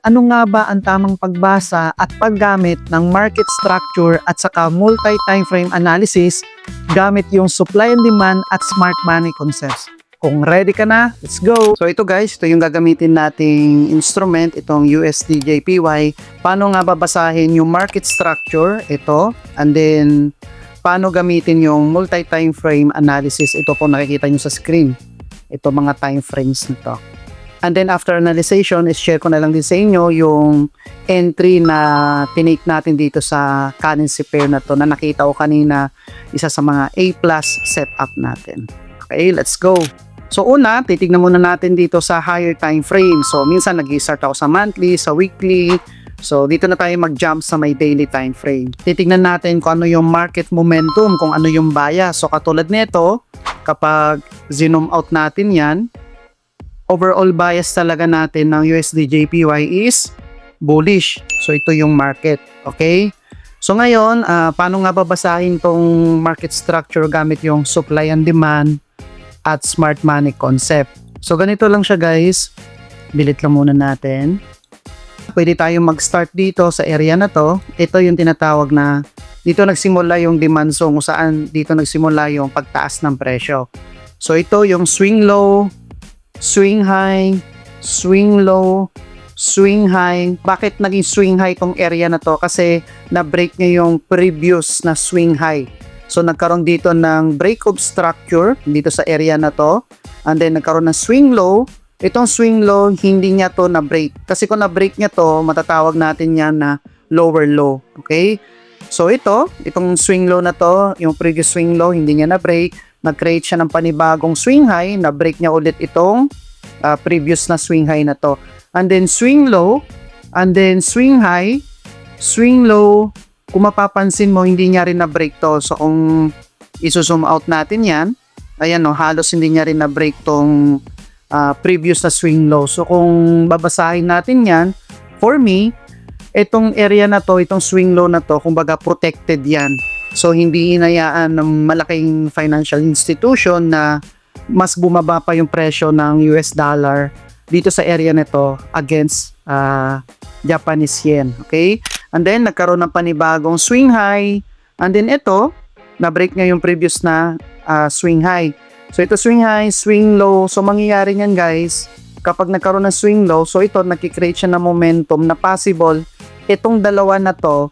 Ano nga ba ang tamang pagbasa at paggamit ng market structure at saka multi-time frame analysis gamit yung supply and demand at smart money concepts? Kung ready ka na, let's go! So ito guys, ito yung gagamitin nating instrument, itong USDJPY. Paano nga babasahin yung market structure, ito, and then paano gamitin yung multi-time frame analysis, ito po nakikita nyo sa screen. Ito mga time frames nito. And then after analyzation, is-share ko na lang din sa inyo yung entry na tinake natin dito sa currency pair na to na nakita ko kanina, isa sa mga A+ setup natin. Okay, let's go. So una, titignan muna natin dito sa higher time frame. So minsan nag-start ako sa monthly, sa weekly. So dito na tayo mag-jump sa may daily time frame. Titignan natin kung ano yung market momentum, kung ano yung bias. So katulad nito, kapag zoom out natin yan, overall bias talaga natin ng USDJPY is bullish. So ito yung market, okay? So ngayon, paano nga babasahin tong market structure gamit yung supply and demand at smart money concept? So ganito lang siya guys. Bilit lang muna natin. Pwede tayong mag-start dito sa area na to. Ito yung tinatawag na dito nagsimula yung demand zone kung saan dito nagsimula yung pagtaas ng presyo. So ito yung swing low, swing high, swing low, swing high. Bakit naging swing high tong area na to? Kasi na-break niya yung previous na swing high. So nagkaroon dito ng break of structure dito sa area na to. And then nagkaroon ng swing low. Itong swing low, hindi niya to na-break. Kasi kung na-break niya to, matatawag natin yan na lower low. Okay? So itong swing low na to, yung previous swing low, hindi niya na-break. Nag-create siya ng panibagong swing high, na-break niya ulit itong previous na swing high na to. And then swing low, and then swing high, swing low. Kung mapapansin mo, hindi niya rin na-break to. So kung iso-zoom out natin yan, ayan no, halos hindi niya rin na-break tong previous na swing low. So kung babasahin natin yan, for me, itong area na to, itong swing low na to, kumbaga protected yan. So hindi inayaan ng malaking financial institution na mas bumaba pa yung presyo ng US dollar dito sa area nito against Japanese yen. Okay? And then nagkaroon ng panibagong swing high. And then ito, na-break niya yung previous na swing high. So ito swing high, swing low. So mangyayari niyan guys, kapag nagkaroon ng swing low, so ito nagki-create siya ng momentum na possible itong dalawa na to